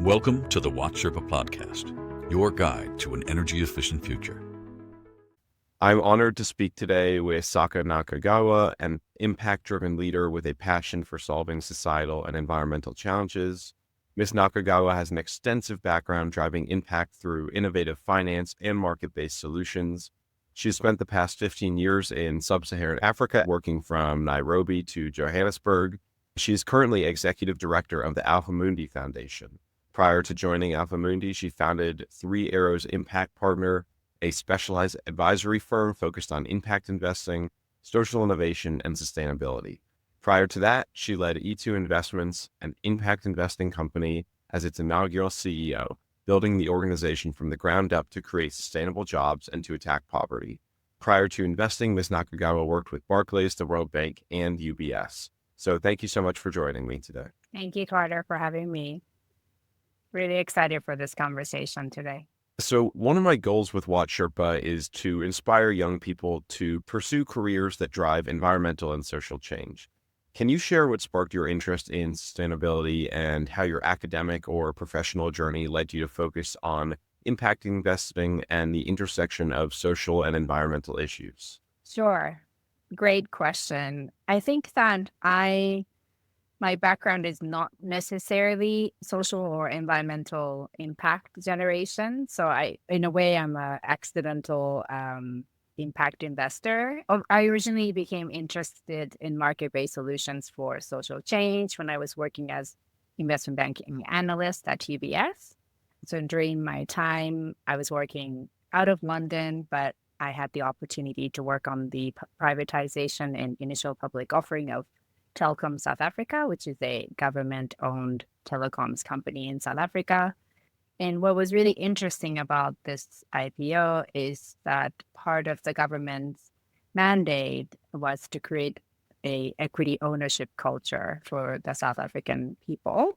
Welcome to the Watch Sherpa Podcast, your guide to an energy-efficient future. I'm honored to speak today with Sawa Nakagawa, an impact-driven leader with a passion for solving societal and environmental challenges. Ms. Nakagawa has an extensive background driving impact through innovative finance and market-based solutions. She's spent the past 15 years in Sub-Saharan Africa, working from Nairobi to Johannesburg. She is currently executive director of the AlphaMundi Foundation. Prior to joining AlphaMundi, she founded Three Arrows Impact Partner, a specialized advisory firm focused on impact investing, social innovation, and sustainability. Prior to that, she led E2 Investments, an impact investing company, as its inaugural CEO, building the organization from the ground up to create sustainable jobs and to attack poverty. Prior to investing, Ms. Nakagawa worked with Barclays, the World Bank, and UBS. So thank you so much for joining me today. Thank you, Carter, for having me. Really excited for this conversation today. So one of my goals with Watch Sherpa is to inspire young people to pursue careers that drive environmental and social change. Can you share what sparked your interest in sustainability and how your academic or professional journey led you to focus on impact investing and the intersection of social and environmental issues? Sure. Great question. I think that my background is not necessarily social or environmental impact generation. So in a way, I'm an accidental impact investor. I originally became interested in market-based solutions for social change when I was working as investment banking analyst at UBS. So during my time, I was working out of London, but I had the opportunity to work on the privatization and initial public offering of Telkom South Africa, which is a government-owned telecoms company in South Africa. And what was really interesting about this IPO is that part of the government's mandate was to create a equity ownership culture for the South African people.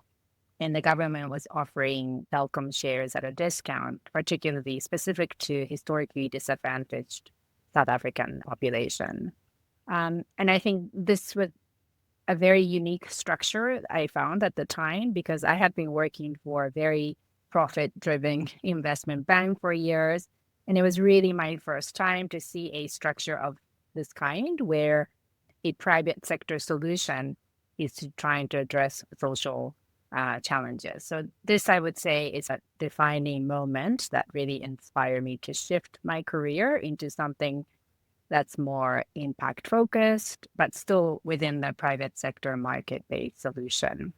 And the government was offering Telkom shares at a discount, particularly specific to historically disadvantaged South African population. And I think this was a very unique structure I found at the time, because I had been working for a very profit-driven investment bank for years. And it was really my first time to see a structure of this kind where a private sector solution is trying to address social challenges. So this, I would say, is a defining moment that really inspired me to shift my career into something that's more impact focused, but still within the private sector market-based solution.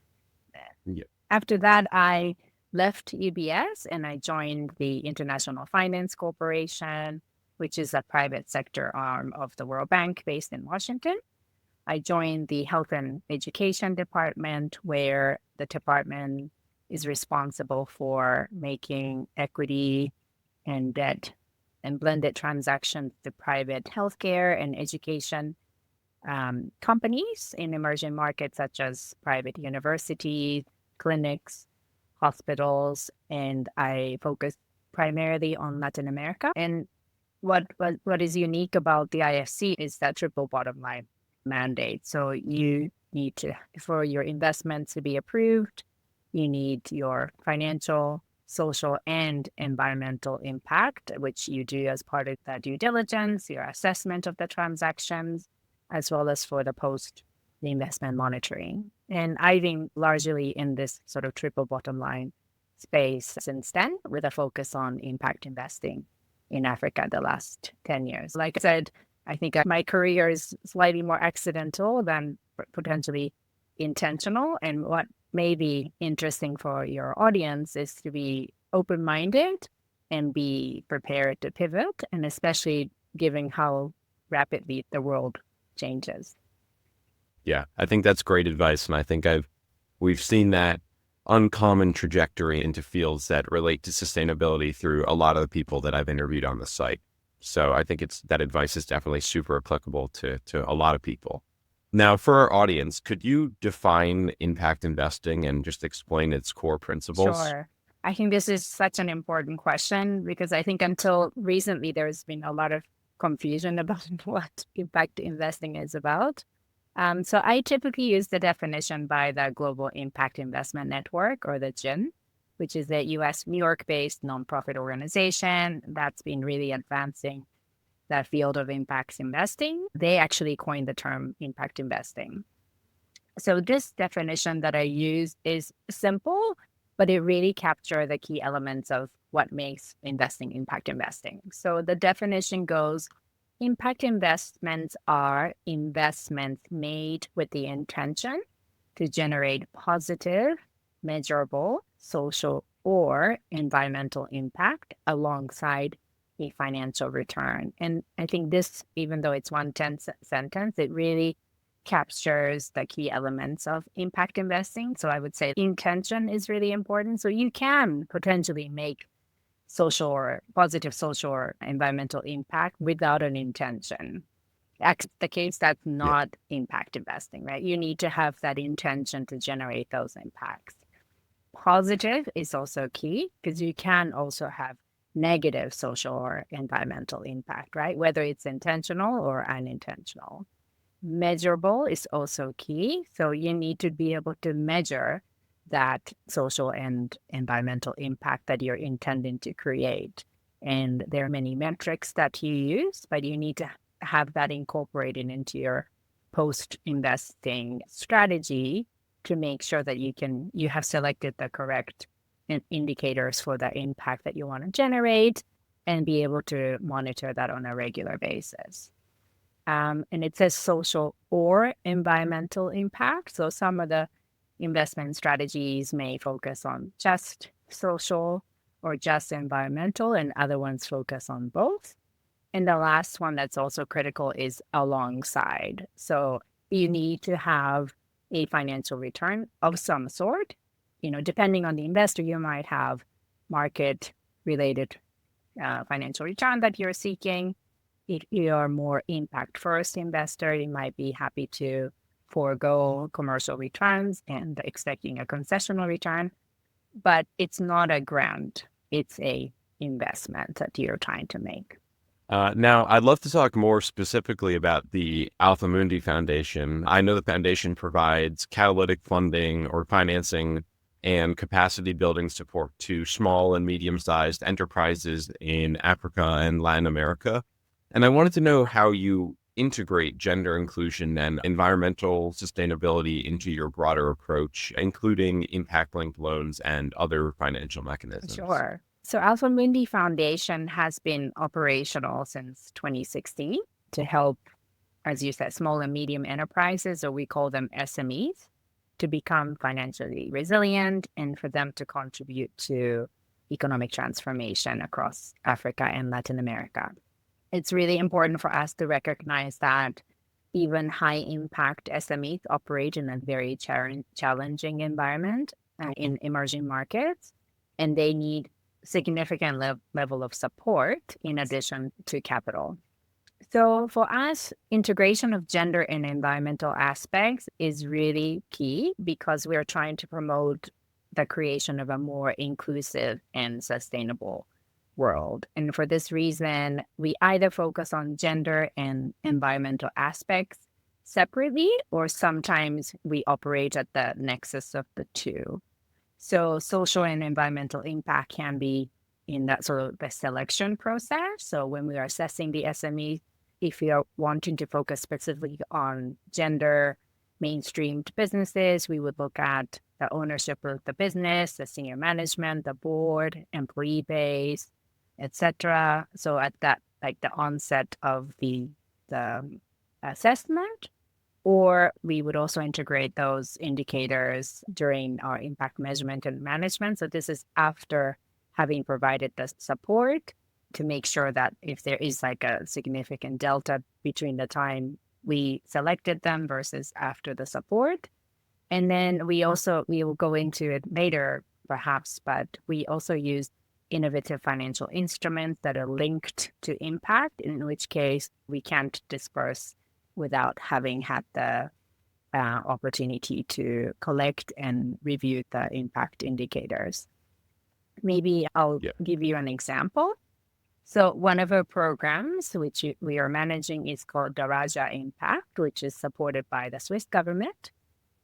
Yeah. After that, I left UBS and I joined the International Finance Corporation, which is a private sector arm of the World Bank based in Washington. I joined the Health and Education Department, where the department is responsible for making equity and debt and blended transactions to private healthcare and education companies in emerging markets such as private universities, clinics, hospitals, and I focus primarily on Latin America. And what is unique about the IFC is that triple bottom line mandate. So you need to, for your investments to be approved, you need your financial, social, and environmental impact, which you do as part of the due diligence, your assessment of the transactions, as well as for the investment monitoring. And I've been largely in this sort of triple bottom line space since then, with a focus on impact investing in Africa the last 10 years. Like I said, I think my career is slightly more accidental than potentially intentional. And what may be interesting for your audience is to be open-minded and be prepared to pivot, and especially given how rapidly the world changes. Yeah, I think that's great advice. And I think we've seen that uncommon trajectory into fields that relate to sustainability through a lot of the people that I've interviewed on the site. So I think that advice is definitely super applicable to a lot of people. Now, for our audience, could you define impact investing and just explain its core principles? Sure. I think this is such an important question, because I think until recently, there's been a lot of confusion about what impact investing is about. So I typically use the definition by the Global Impact Investment Network, or the GIN. which is a US New York-based nonprofit organization that's been really advancing that field of impact investing. They actually coined the term impact investing. So this definition that I use is simple, but it really captures the key elements of what makes investing impact investing. So the definition goes, impact investments are investments made with the intention to generate positive, measurable, social, or environmental impact alongside a financial return. And I think this, even though it's one sentence, it really captures the key elements of impact investing. So I would say intention is really important. So you can potentially make social or positive social or environmental impact without an intention. That's the case, that's not impact investing, right? You need to have that intention to generate those impacts. Positive is also key because you can also have negative social or environmental impact, right? Whether it's intentional or unintentional. Measurable is also key. So you need to be able to measure that social and environmental impact that you're intending to create. And there are many metrics that you use, but you need to have that incorporated into your post-investing strategy to make sure that you have selected the correct indicators for the impact that you want to generate and be able to monitor that on a regular basis. And it says social or environmental impact. So some of the investment strategies may focus on just social or just environmental, and other ones focus on both. And the last one that's also critical is alongside. So you need to have a financial return of some sort. Depending on the investor, you might have market-related financial return that you're seeking. If you're more impact-first investor, you might be happy to forego commercial returns and expecting a concessional return. But it's not a grant. It's a investment that you're trying to make. Now, I'd love to talk more specifically about the AlphaMundi Foundation. I know the foundation provides catalytic funding or financing and capacity building support to small and medium-sized enterprises in Africa and Latin America. And I wanted to know how you integrate gender inclusion and environmental sustainability into your broader approach, including impact-linked loans and other financial mechanisms. Sure. So AlphaMundi Foundation has been operational since 2016 to help, as you said, small and medium enterprises, or we call them SMEs, to become financially resilient and for them to contribute to economic transformation across Africa and Latin America. It's really important for us to recognize that even high-impact SMEs operate in a very challenging environment in emerging markets, and they need significant level of support in addition to capital. So for us, integration of gender and environmental aspects is really key because we're trying to promote the creation of a more inclusive and sustainable world. And for this reason, we either focus on gender and environmental aspects separately, or sometimes we operate at the nexus of the two. So social and environmental impact can be in that sort of the selection process. So when we are assessing the SME, if we are wanting to focus specifically on gender mainstreamed businesses, we would look at the ownership of the business, the senior management, the board, employee base, etc. So at that, like the onset of the assessment, or we would also integrate those indicators during our impact measurement and management. So this is after having provided the support to make sure that if there is like a significant delta between the time we selected them versus after the support. And then we will go into it later perhaps, but we also use innovative financial instruments that are linked to impact, in which case we can't disperse without having had the opportunity to collect and review the impact indicators. Maybe I'll give you an example. So one of our programs, which we are managing, is called Daraja Impact, which is supported by the Swiss government.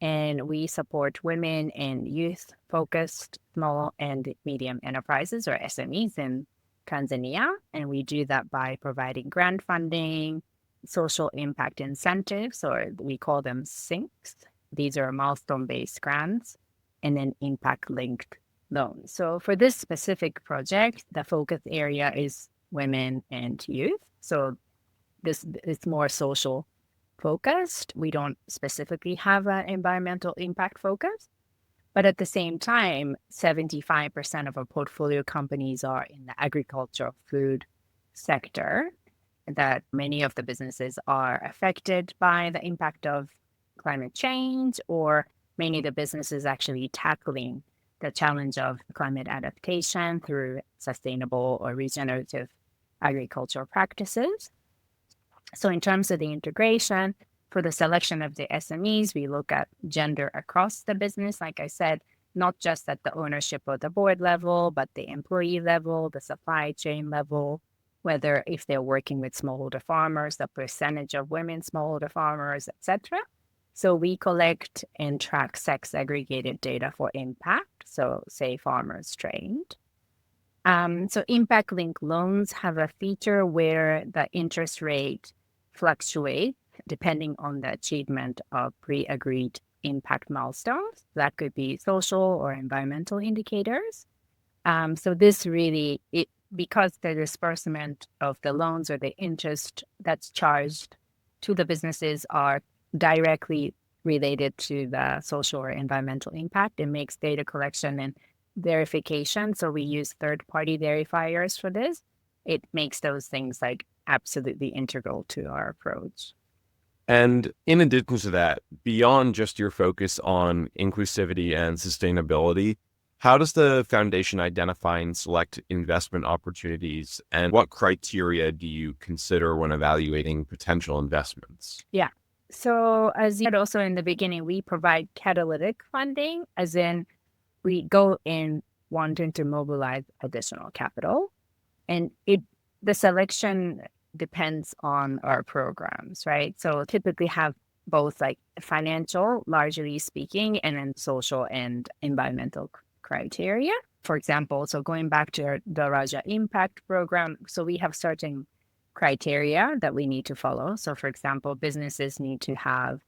and we support women and youth-focused small and medium enterprises, or SMEs, in Tanzania. And we do that by providing grant funding, social impact incentives, or we call them SINCs. These are milestone-based grants, and then impact-linked loans. So for this specific project, the focus area is women and youth. So this is more social focused. We don't specifically have an environmental impact focus, but at the same time, 75% of our portfolio companies are in the agriculture food sector, that many of the businesses are affected by the impact of climate change, or many of the businesses actually tackling the challenge of climate adaptation through sustainable or regenerative agricultural practices. So in terms of the integration, for the selection of the SMEs, we look at gender across the business. Like I said, not just at the ownership or the board level, but the employee level, the supply chain level, whether if they're working with smallholder farmers, the percentage of women smallholder farmers, etc. So we collect and track sex aggregated data for impact. So say farmers trained. So impact link loans have a feature where the interest rate fluctuates depending on the achievement of pre-agreed impact milestones. That could be social or environmental indicators. So this really, because the disbursement of the loans or the interest that's charged to the businesses are directly related to the social or environmental impact, it makes data collection and verification. So we use third-party verifiers for this. It makes those things like absolutely integral to our approach. And in addition to that, beyond just your focus on inclusivity and sustainability, how does the foundation identify and select investment opportunities, and what criteria do you consider when evaluating potential investments? Yeah. So as you said also in the beginning, we provide catalytic funding, as in we go in wanting to mobilize additional capital. And the selection depends on our programs, right? So typically have both like financial, largely speaking, and then social and environmental criteria. For example, so going back to the Raja Impact Program, so we have certain criteria that we need to follow. So for example, businesses need to have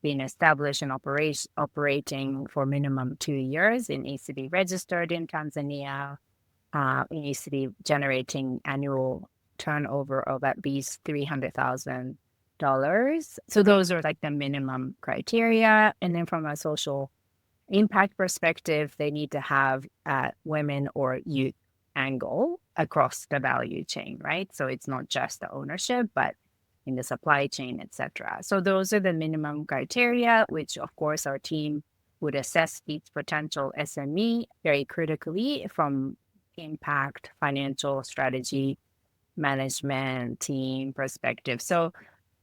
been established and operating for minimum 2 years. It needs to be registered in Tanzania. It needs to be generating annual turnover of at least $300,000. So those are like the minimum criteria. And then from a social impact perspective, they need to have women or youth angle across the value chain, right? So it's not just the ownership, but in the supply chain, etc. So those are the minimum criteria, which of course our team would assess each potential SME very critically from impact, financial strategy, management, team perspective. So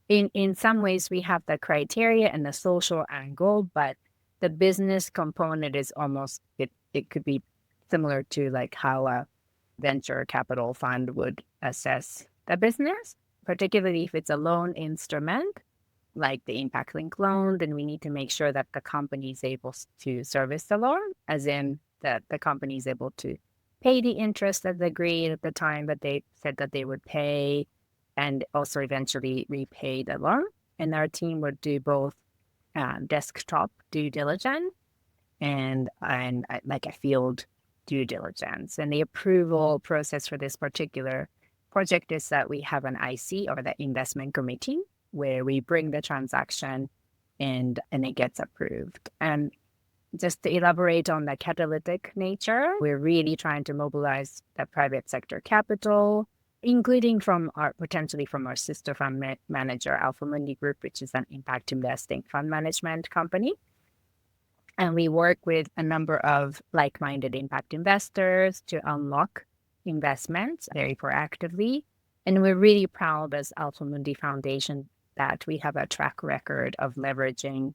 in some ways we have the criteria and the social angle, but the business component is almost, it could be similar to like how a venture capital fund would assess the business, particularly if it's a loan instrument, like the impact link loan, then we need to make sure that the company is able to service the loan, as in that the company is able to pay the interest as agreed at the time that they said that they would pay, and also eventually repay the loan. And our team would do both desktop due diligence and like a field due diligence. And the approval process for this particular project is that we have an IC, or the investment committee, where we bring the transaction and it gets approved. And just to elaborate on the catalytic nature, we're really trying to mobilize the private sector capital, including potentially from our sister fund manager, AlphaMundi Group, which is an impact investing fund management company. And we work with a number of like-minded impact investors to unlock investments very proactively. And we're really proud as AlphaMundi Foundation that we have a track record of leveraging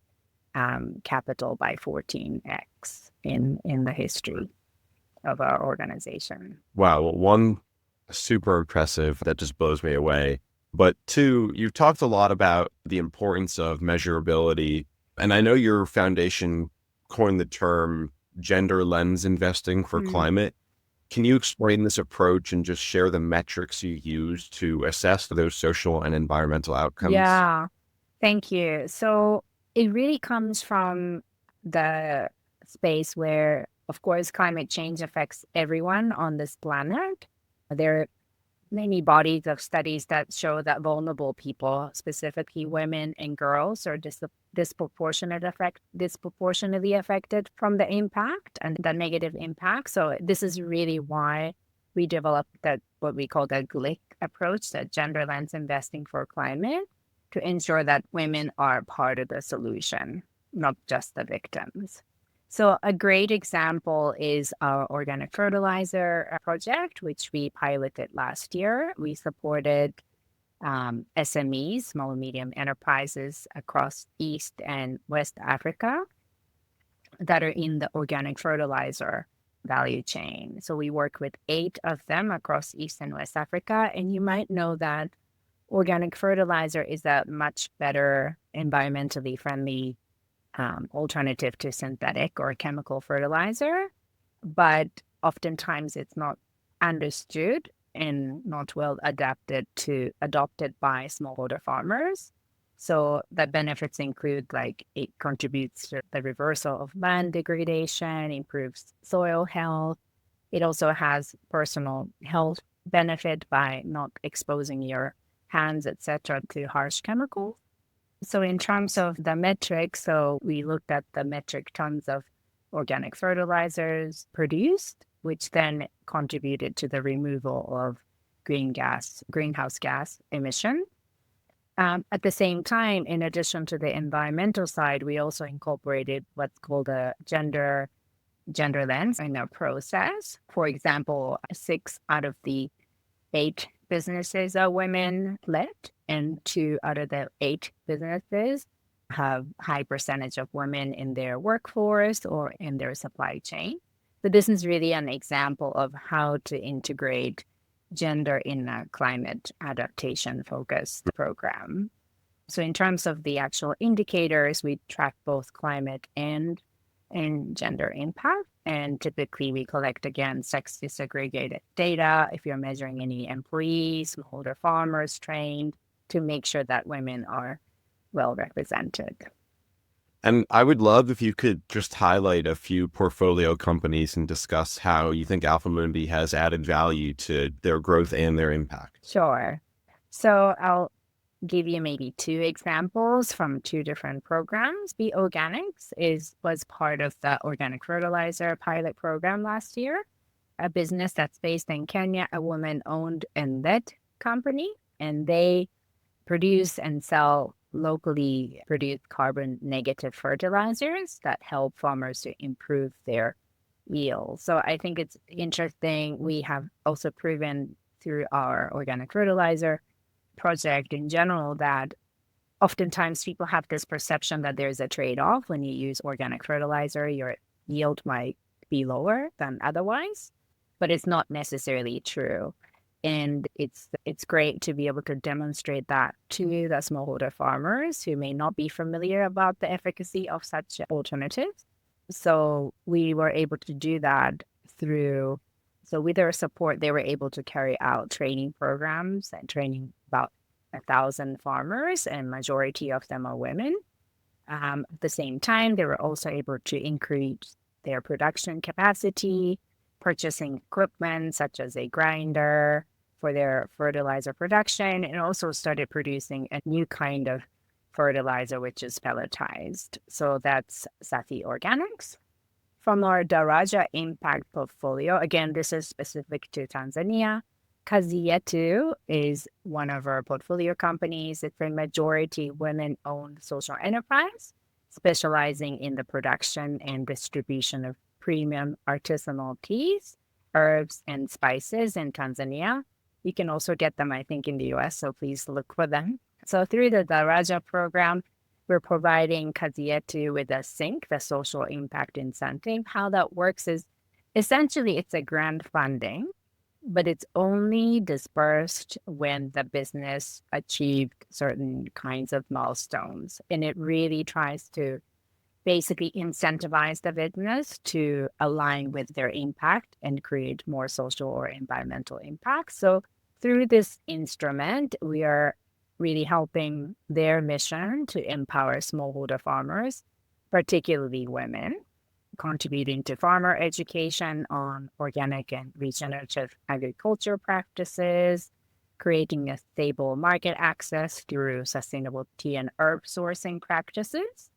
capital by 14x in the history of our organization. Wow. Well, one, super impressive. That just blows me away. But two, you've talked a lot about the importance of measurability And I know your foundation coined the term gender lens investing for climate. Can you explain this approach and just share the metrics you use to assess those social and environmental outcomes? Yeah, thank you. So it really comes from the space where, of course, climate change affects everyone on this planet. There are many bodies of studies that show that vulnerable people, specifically women and girls, are disproportionately affected from the impact and the negative impact. So this is really why we developed that what we call the GLIC approach, the gender lens investing for climate, to ensure that women are part of the solution, not just the victims. So a great example is our organic fertilizer project, which we piloted last year. We supported SMEs, small and medium enterprises across East and West Africa that are in the organic fertilizer value chain. So we work with 8 of them across East and West Africa. And you might know that organic fertilizer is a much better environmentally friendly alternative to synthetic or chemical fertilizer, but oftentimes it's not understood and not well adapted to adopted by smallholder farmers. So the benefits include like it contributes to the reversal of land degradation, improves soil health. It also has personal health benefit by not exposing your hands, etc., to harsh chemicals. So in terms of the metrics, so we looked at the metric tons of organic fertilizers produced, which then contributed to the removal of greenhouse gas emission. At the same time, in addition to the environmental side, we also incorporated what's called a gender lens in our process. For example, 6 out of the 8 businesses are women-led, and 2 out of the 8 businesses have high percentage of women in their workforce or in their supply chain. So this is really an example of how to integrate gender in a climate adaptation-focused program. So in terms of the actual indicators, we track both climate and gender impact. And typically we collect, again, sex disaggregated data if you're measuring any employees, smallholder farmers trained to make sure that women are well represented. And I would love if you could just highlight a few portfolio companies and discuss how you think AlphaMundi has added value to their growth and their impact. Sure. So I'll give you maybe 2 examples from 2 different programs. Be Organics was part of the organic fertilizer pilot program last year, a business that's based in Kenya, a woman-owned and led company, and they produce and sell locally produced carbon negative fertilizers that help farmers to improve their yield. So I think it's interesting. We have also proven through our organic fertilizer project in general that oftentimes people have this perception that there's a trade-off. When you use organic fertilizer, your yield might be lower than otherwise, but it's not necessarily true. And it's great to be able to demonstrate that to the smallholder farmers who may not be familiar about the efficacy of such alternatives. So we were able to do that with their support, they were able to carry out training programs and training about 1,000 farmers, and majority of them are women. At the same time, they were also able to increase their production capacity, purchasing equipment such as a grinder for their fertilizer production, and also started producing a new kind of fertilizer, which is pelletized. So that's Safi Organics. From our Daraja Impact portfolio, again, this is specific to Tanzania. Kazi Yetu is one of our portfolio companies. It's a majority women-owned social enterprise specializing in the production and distribution of premium artisanal teas, herbs, and spices in Tanzania. You can also get them, I think, in the US, so please look for them. So through the Daraja program, we're providing Kazi Yetu with a SINC, the social impact incentive. How that works is essentially it's a grant funding, but it's only dispersed when the business achieved certain kinds of milestones. And it really tries to basically incentivize the business to align with their impact and create more social or environmental impact. So through this instrument, we are really helping their mission to empower smallholder farmers, particularly women, contributing to farmer education on organic and regenerative agriculture practices, creating a stable market access through sustainable tea and herb sourcing practices.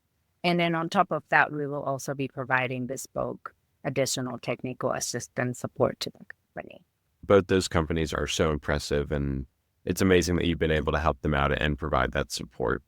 And then on top of that, we will also be providing bespoke additional technical assistance support to the company. Both those companies are so impressive, and it's amazing that you've been able to help them out and provide that support.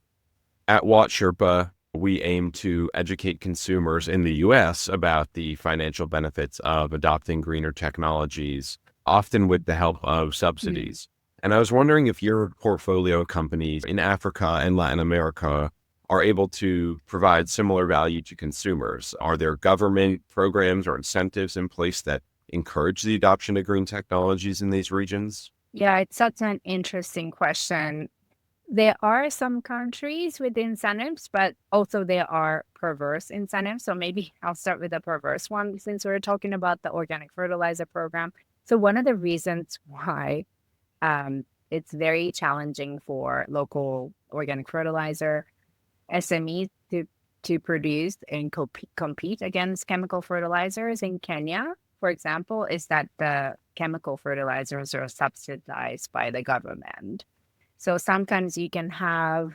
At Watch Sherpa, we aim to educate consumers in the US about the financial benefits of adopting greener technologies, often with the help of subsidies. And I was wondering if your portfolio companies in Africa and Latin America are able to provide similar value to consumers. Are there government programs or incentives in place that encourage the adoption of green technologies in these regions? Yeah, it's such an interesting question. There are some countries with incentives, but also there are perverse incentives. So maybe I'll start with the perverse one since we're talking about the organic fertilizer program. So one of the reasons why it's very challenging for local organic fertilizer SMEs to produce and compete against chemical fertilizers in Kenya, for example, is that the chemical fertilizers are subsidized by the government. So sometimes you can have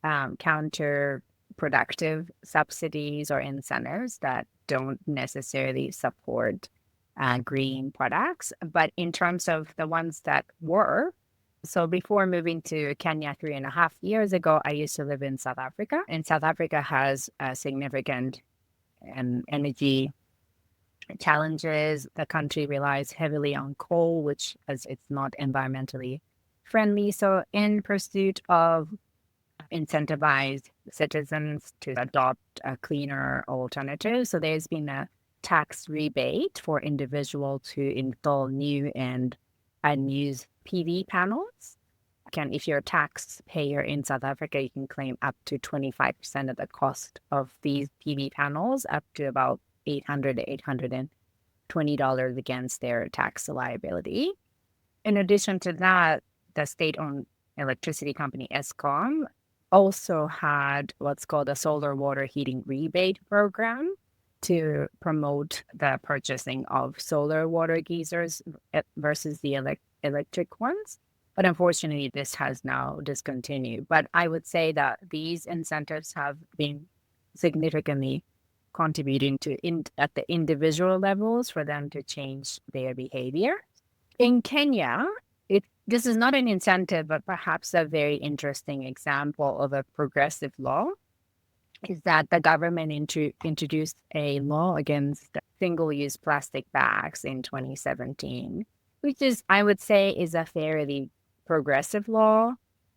counterproductive subsidies or incentives that don't necessarily support green products. But in terms of the ones that were, so before moving to Kenya 3.5 years ago, I used to live in South Africa. And South Africa has significant energy challenges. The country relies heavily on coal, which is it's not environmentally friendly. So in pursuit of incentivize citizens to adopt a cleaner alternative, so there's been a tax rebate for individual to install new and unused PV panels. If you're a taxpayer in South Africa, you can claim up to 25% of the cost of these PV panels, up to about $800 to $820 against their tax liability. In addition to that, the state-owned electricity company Eskom also had what's called a solar water heating rebate program to promote the purchasing of solar water geysers versus the electric ones. But unfortunately, this has now discontinued. But I would say that these incentives have been significantly contributing to at the individual levels for them to change their behavior. In Kenya, this is not an incentive, but perhaps a very interesting example of a progressive law is that the government introduced a law against single-use plastic bags in 2017, which is, I would say, is a fairly progressive law.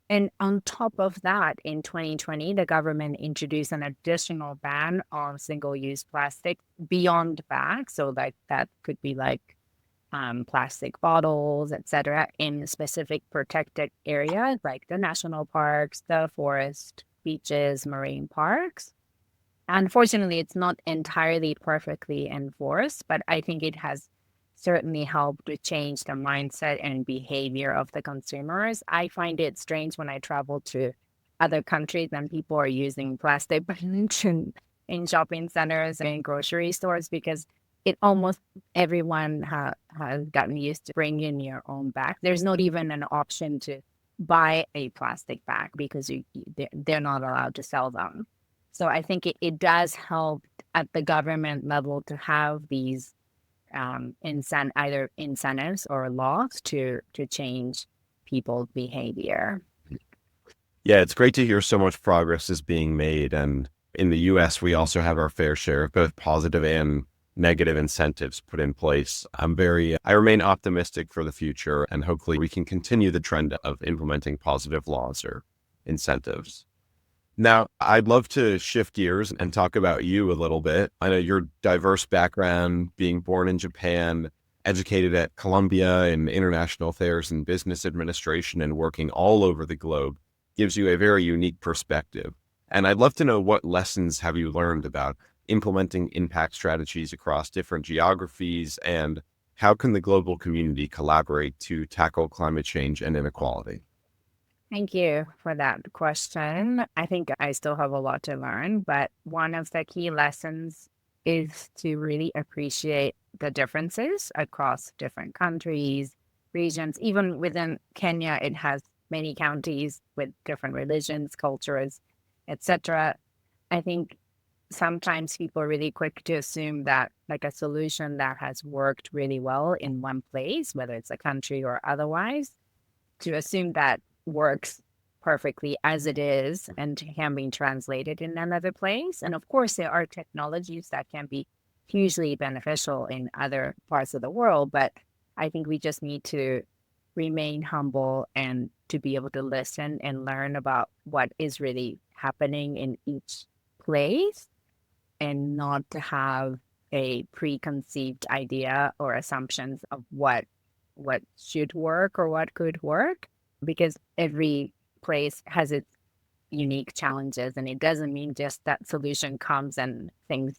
And on top of that, in 2020, the government introduced an additional ban on single-use plastic beyond bags. So like that could be like plastic bottles, etc., in specific protected areas like the national parks, the forest, beaches, marine parks. Unfortunately, it's not entirely perfectly enforced, but I think it has certainly helped to change the mindset and behavior of the consumers. I find it strange when I travel to other countries and people are using plastic bags in shopping centers and in grocery stores because almost everyone has gotten used to bringing in your own bag. There's not even an option to buy a plastic bag because they're not allowed to sell them. So I think it does help at the government level to have these either incentives or laws to change people's behavior. Yeah, it's great to hear so much progress is being made. And in the US, we also have our fair share of both positive and negative incentives put in place. I remain optimistic for the future, and hopefully we can continue the trend of implementing positive laws or incentives. Now, I'd love to shift gears and talk about you a little bit. I know your diverse background, being born in Japan, educated at Columbia in international affairs and business administration, and working all over the globe gives you a very unique perspective. And I'd love to know, what lessons have you learned about implementing impact strategies across different geographies, and how can the global community collaborate to tackle climate change and inequality? Thank you for that question. I think I still have a lot to learn, but one of the key lessons is to really appreciate the differences across different countries, regions. Even within Kenya, it has many counties with different religions, cultures, etc. I think sometimes people are really quick to assume that like a solution that has worked really well in one place, whether it's a country or otherwise, to assume that works perfectly as it is and can be translated in another place. And of course, there are technologies that can be hugely beneficial in other parts of the world, but I think we just need to remain humble and to be able to listen and learn about what is really happening in each place, and not to have a preconceived idea or assumptions of what should work or what could work, because every place has its unique challenges, and it doesn't mean just that solution comes and things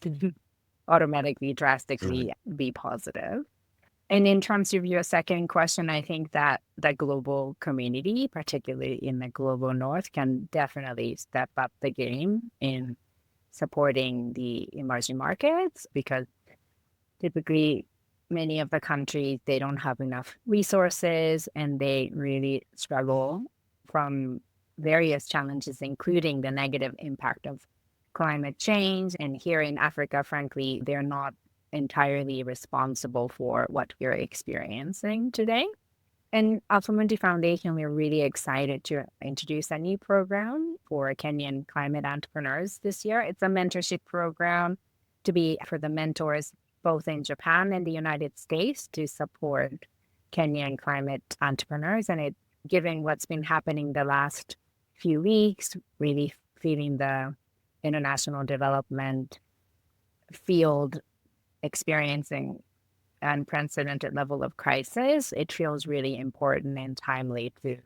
automatically drastically be positive. And in terms of your second question, I think that the global community, particularly in the global north, can definitely step up the game in supporting the emerging markets, because typically many of the countries, they don't have enough resources and they really struggle from various challenges, including the negative impact of climate change. And here in Africa, frankly, they're not entirely responsible for what we're experiencing today. And AlphaMundi Foundation, we're really excited to introduce a new program for Kenyan climate entrepreneurs this year. It's a mentorship program to be for the mentors both in Japan and the United States to support Kenyan climate entrepreneurs. And given what's been happening the last few weeks, really feeling the international development field experiencing unprecedented level of crisis, it feels really important and timely to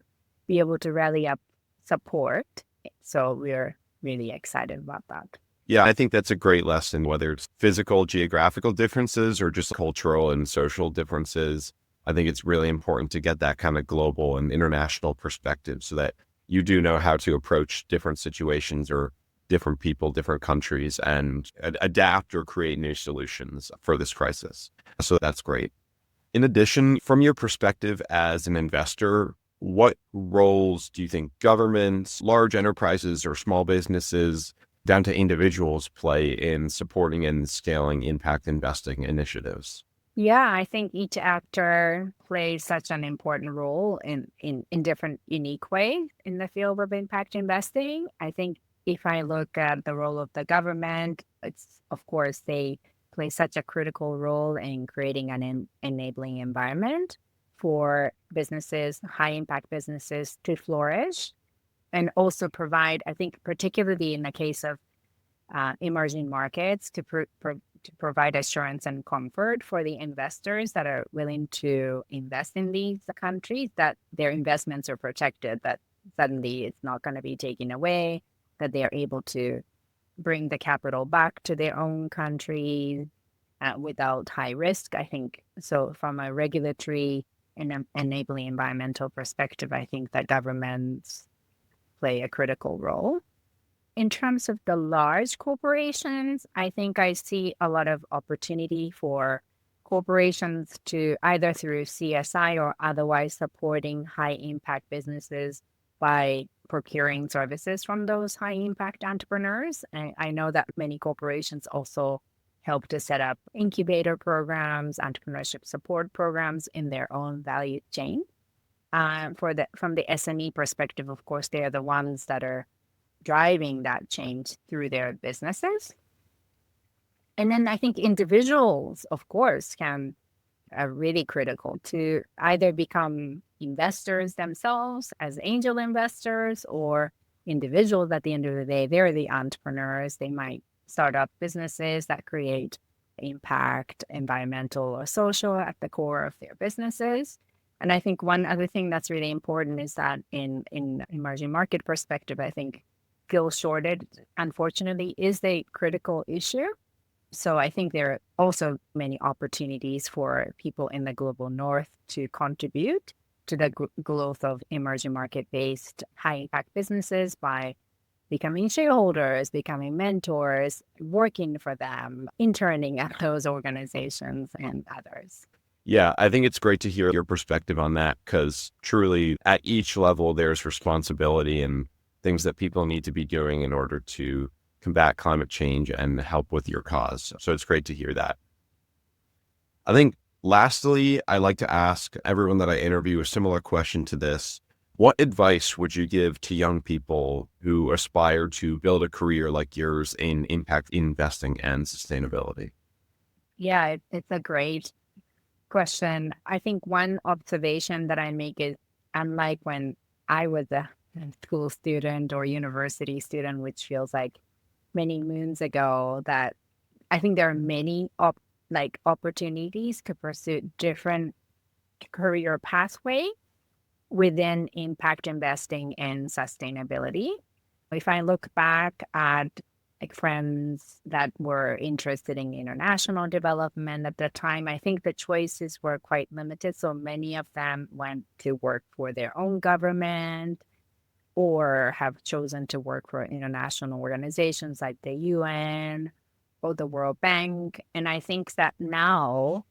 be able to rally up support. So we're really excited about that. Yeah, I think that's a great lesson, whether it's physical, geographical differences or just cultural and social differences. I think it's really important to get that kind of global and international perspective so that you do know how to approach different situations or different people, different countries, and adapt or create new solutions for this crisis. So that's great. In addition, from your perspective as an investor, what roles do you think governments, large enterprises, or small businesses, down to individuals, play in supporting and scaling impact investing initiatives? Yeah, I think each actor plays such an important role in different unique ways in the field of impact investing. I think if I look at the role of the government, it's, of course, they play such a critical role in creating an enabling environment for businesses, high impact businesses, to flourish, and also provide, I think, particularly in the case of emerging markets, to provide assurance and comfort for the investors that are willing to invest in these countries, that their investments are protected, that suddenly it's not going to be taken away, that they are able to bring the capital back to their own country without high risk. I think so. From a regulatory and enabling environmental perspective, I think that governments play a critical role. In terms of the large corporations, I think I see a lot of opportunity for corporations to, either through CSI or otherwise, supporting high impact businesses by procuring services from those high impact entrepreneurs. And I know that many corporations also help to set up incubator programs, entrepreneurship support programs in their own value chain. From the SME perspective, of course, they are the ones that are driving that change through their businesses. And then I think individuals, of course, are really critical to either become investors themselves as angel investors, or individuals at the end of the day, they're the entrepreneurs. They might start up businesses that create impact, environmental or social, at the core of their businesses. And I think one other thing that's really important is that in emerging market perspective, I think skill shortage, unfortunately, is a critical issue. So I think there are also many opportunities for people in the global north to contribute to the growth of emerging market-based high-impact businesses by becoming shareholders, becoming mentors, working for them, interning at those organizations and others. Yeah, I think it's great to hear your perspective on that because truly at each level, there's responsibility and things that people need to be doing in order to combat climate change and help with your cause. So it's great to hear that. I think lastly, I like to ask everyone that I interview a similar question to this. What advice would you give to young people who aspire to build a career like yours in impact investing and sustainability? Yeah, it's a great question. I think one observation that I make is, unlike when I was a school student or university student, which feels like many moons ago, that I think there are many opportunities to pursue different career pathway within impact investing and sustainability. If I look back at friends that were interested in international development at the time, I think the choices were quite limited. So many of them went to work for their own government or have chosen to work for international organizations like the UN or the World Bank. And I think that now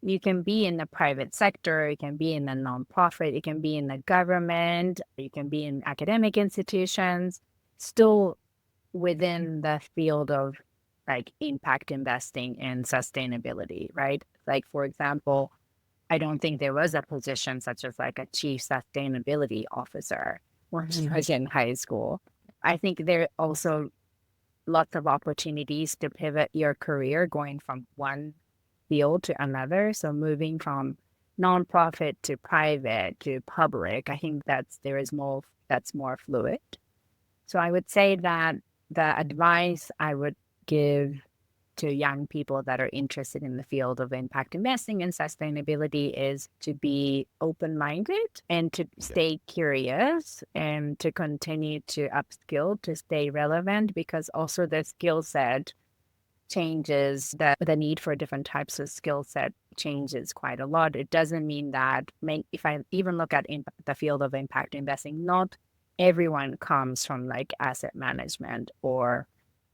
you can be in the private sector, you can be in the nonprofit, you can be in the government, you can be in academic institutions, still within the field of impact investing and sustainability, right? For example, I don't think there was a position such as a chief sustainability officer when I was in high school. I think there are also lots of opportunities to pivot your career going from one field to another. So moving from nonprofit to private to public, I think that's more fluid. So I would say that the advice I would give to young people that are interested in the field of impact investing and sustainability is to be open-minded and to stay curious and to continue to upskill, to stay relevant, because also the skill set changes, the need for different types of skill set changes quite a lot. It doesn't mean that, if I even look at the field of impact investing, not everyone comes from asset management or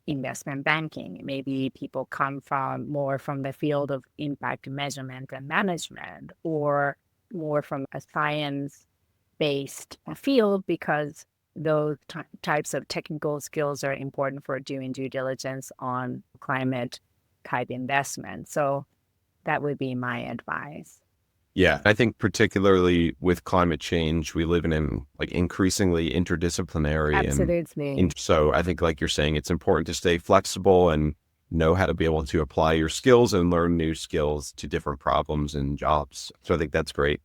investment banking. Maybe people come more from the field of impact measurement and management, or more from a science-based field, because those types of technical skills are important for doing due diligence on climate type investment. So that would be my advice. Yeah, I think particularly with climate change, we live in an increasingly interdisciplinary. Absolutely. And so I think you're saying, it's important to stay flexible and know how to be able to apply your skills and learn new skills to different problems and jobs. So I think that's great.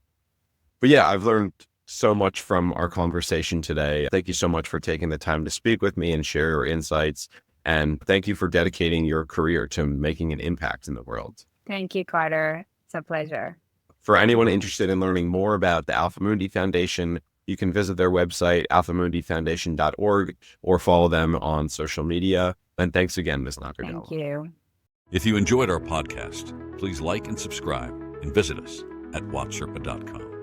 But yeah, I've learned so much from our conversation today. Thank you so much for taking the time to speak with me and share your insights. And thank you for dedicating your career to making an impact in the world. Thank you, Carter. It's a pleasure. For anyone interested in learning more about the AlphaMundi Foundation, you can visit their website, alphamundifoundation.org, or follow them on social media. And thanks again, Ms. Nakagawa. Thank you. If you enjoyed our podcast, please like and subscribe and visit us at WattSherpa.com.